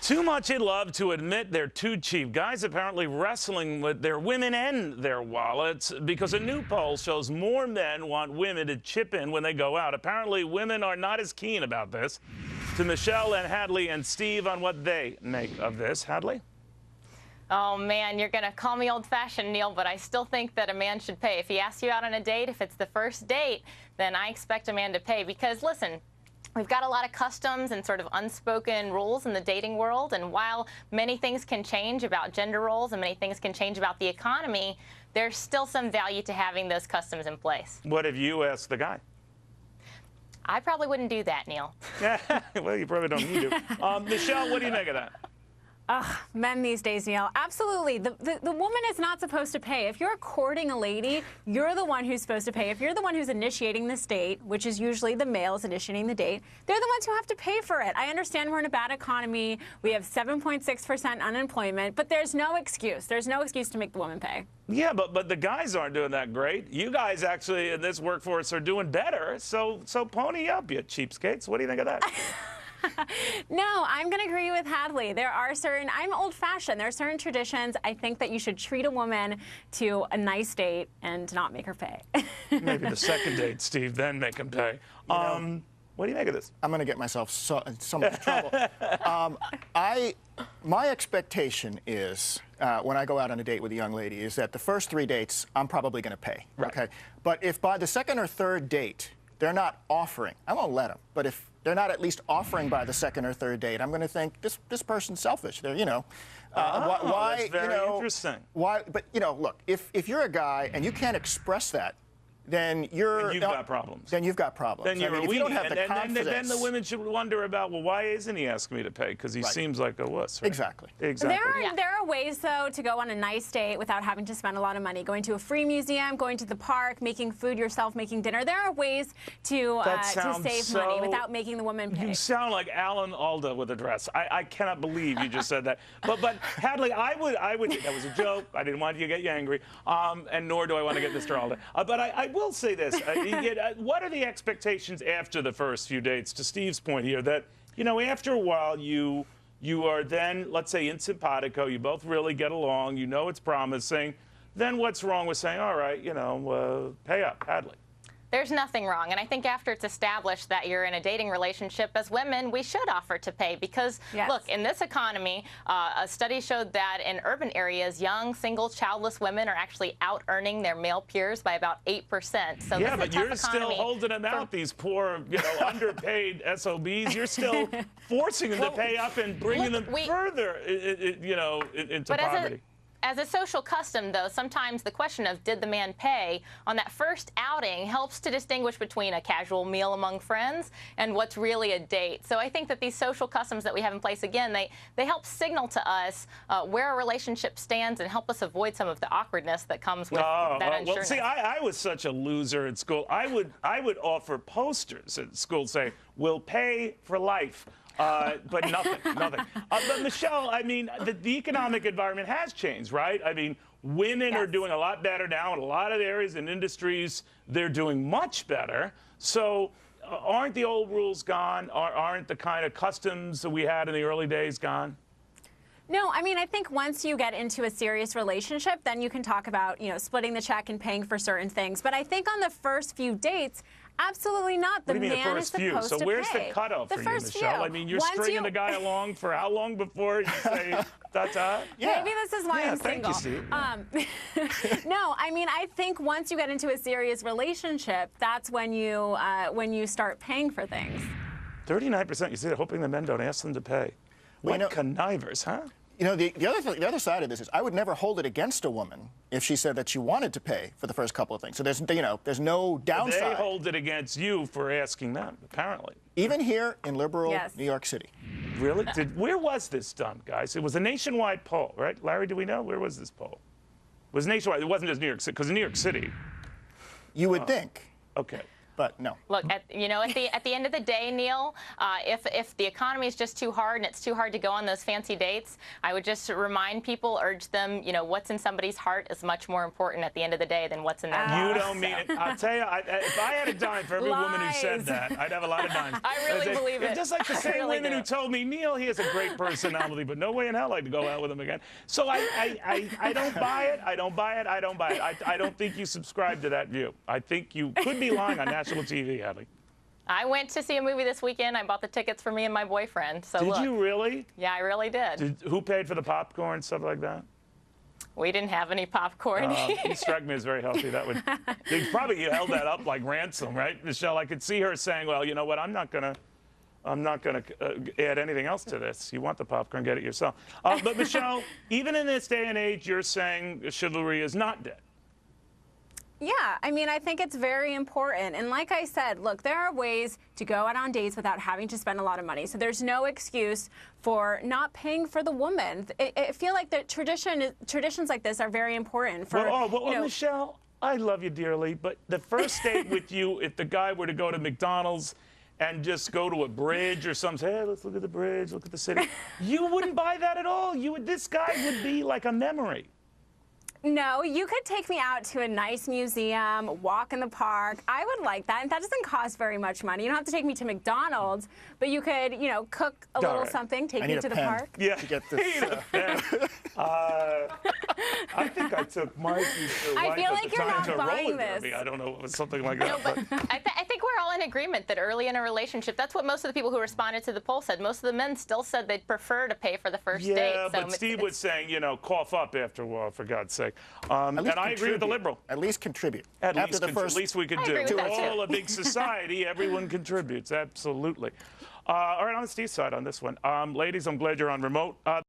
Too much in love to admit they're too cheap. Guys apparently wrestling with their women and their wallets because a new poll shows more men want women to chip in when they go out. Apparently, women are not as keen about this. To Michelle and Hadley and Steve on what they make of this. Hadley? Oh, man, you're going to call me old-fashioned, Neil, but I still think that a man should pay. If he asks you out on a date, if it's the first date, then I expect a man to pay because, listen, we've got a lot of customs and sort of unspoken rules in the dating world, and while many things can change about gender roles and many things can change about the economy, there's still some value to having those customs in place. What if you asked the guy? I probably wouldn't do that, Neil. Well, you probably don't need to. Michelle, what do you make of that? Men these days, Neil. Absolutely. The woman is not supposed to pay. If you're courting a lady, you're the one who's supposed to pay. If you're the one who's initiating this date, which is usually the males initiating the date, they're the ones who have to pay for it. I understand we're in a bad economy. We have 7.6% unemployment, but there's no excuse. There's no excuse to make the woman pay. Yeah, but the guys aren't doing that great. You guys actually in this workforce are doing better. So pony up, you cheapskates. What do you think of that? No, I'm going to agree with Hadley. There are certain, I'm old-fashioned. There are certain traditions. I think that you should treat a woman to a nice date and not make her pay. Maybe the second date, Steve, then make him pay. What do you make of this? I'm going to get myself in so much trouble. My expectation is, when I go out on a date with a young lady, is that the first 3 dates, I'm probably going to pay. Right. Okay? But if by the second or third date, they're not offering, I won't let them. But if they're not at least offering by the second or third date, I'm going to think this person's selfish. They're, why? That's very interesting. Why? But look, if you're a guy and you can't express that, then you've got problems. Then you've got problems. Then you're if you don't have the confidence, then the women should wonder about, well, why isn't he asking me to pay? Because he seems like a wuss, right? Exactly. There are ways, though, to go on a nice date without having to spend a lot of money. Going to a free museum, going to the park, making food yourself, making dinner. There are ways to save money without making the woman pay. You sound like Alan Alda with a dress. I cannot believe you just said that. But Hadley, I would. That was a joke. I didn't want you to get you angry, and nor do I want to get Mr. Alda. But I will say this. What are the expectations after the first few dates? To Steve's point here, that, after a while you are then, let's say, in simpatico, you both really get along, it's promising, then what's wrong with saying, all right, pay up, Hadley? There's nothing wrong, and I think after it's established that you're in a dating relationship, as women, we should offer to pay because, look, in this economy, a study showed that in urban areas, young, single, childless women are actually out-earning their male peers by about 8%. So yeah, but you're still holding them out, these poor, underpaid SOBs. You're still forcing them to pay up and bringing them further, into poverty. As a social custom, though, sometimes the question of did the man pay on that first outing helps to distinguish between a casual meal among friends and what's really a date. So I think that these social customs that we have in place, again, they help signal to us where a relationship stands and help us avoid some of the awkwardness that comes with that unsureness. Well, see, I was such a loser at school. I would offer posters at school saying, "We'll pay for life." But nothing. But Michelle, I mean, the economic environment has changed, right? I mean, women are doing a lot better now in a lot of areas and industries. They're doing much better. So aren't the old rules gone? Aren't the kind of customs that we had in the early days gone? No, I mean, I think once you get into a serious relationship, then you can talk about, splitting the check and paying for certain things. But I think on the first few dates, absolutely not. The man is supposed to pay. So where's the cutoff for you, Michelle? I mean, you're stringing the guy along for how long before you say, ta-ta? Yeah. Maybe this is why I'm single. Thank you, Steve. No, I mean, I think once you get into a serious relationship, that's when you start paying for things. 39%, you see, they're hoping the men don't ask them to pay. What connivers, huh? The other side of this is I would never hold it against a woman if she said that she wanted to pay for the first couple of things. So there's no downside. They hold it against you for asking them, apparently. Even here in liberal New York City. Really? Where was this done, guys? It was a nationwide poll, right? Larry, do we know? Where was this poll? It was nationwide. It wasn't just New York City, because in New York City. You would think. Okay. But no. Look, at the end of the day, Neil, if the economy is just too hard and it's too hard to go on those fancy dates, I would just remind people, urge them, what's in somebody's heart is much more important at the end of the day than what's in their wallet. You don't mean it. I'll tell you, if I had a dime for every woman who said that, I'd have a lot of dimes. I really believe it. It's just like the same really women who told me, Neil, he has a great personality, but no way in hell I'd go out with him again. So I don't buy it. I don't buy it. I don't buy it. I don't think you subscribe to that view. I think you could be lying on national TV, Hadley. I went to see a movie this weekend. I bought the tickets for me and my boyfriend. So Did look. you really? Yeah, I really did. Who paid for the popcorn, stuff like that? We didn't have any popcorn. He struck me as very healthy. That would. They probably held that up like ransom, right, Michelle? I could see her saying, "Well, you know what? I'm not gonna add anything else to this. You want the popcorn, get it yourself." But Michelle, even in this day and age, you're saying chivalry is not dead. Yeah, I mean, I think it's very important. And like I said, look, there are ways to go out on dates without having to spend a lot of money. So there's no excuse for not paying for the woman. I feel like the traditions like this are very important. For, Michelle, I love you dearly, but the first date with you, if the guy were to go to McDonald's and just go to a bridge or something, hey, let's look at the bridge, look at the city, you wouldn't buy that at all. This guy would be like a memory. No, you could take me out to a nice museum, walk in the park. I would like that. And that doesn't cost very much money. You don't have to take me to McDonald's, but you could, cook a little something, take me to the park. Yeah. To get this. I think I took my future I wife feel at like the you're time not to buying roller this. derby. I don't know, it was something like that. No, but I think we're all in agreement that early in a relationship, that's what most of the people who responded to the poll said. Most of the men still said they'd prefer to pay for the first date. Yeah, but Steve was saying, cough up after a while, for God's sake. And I agree with the liberal. At least contribute. At least we could do. agree with that, We're too. all a big society. Everyone contributes. Absolutely. All right, on Steve's side on this one. Ladies, I'm glad you're on remote.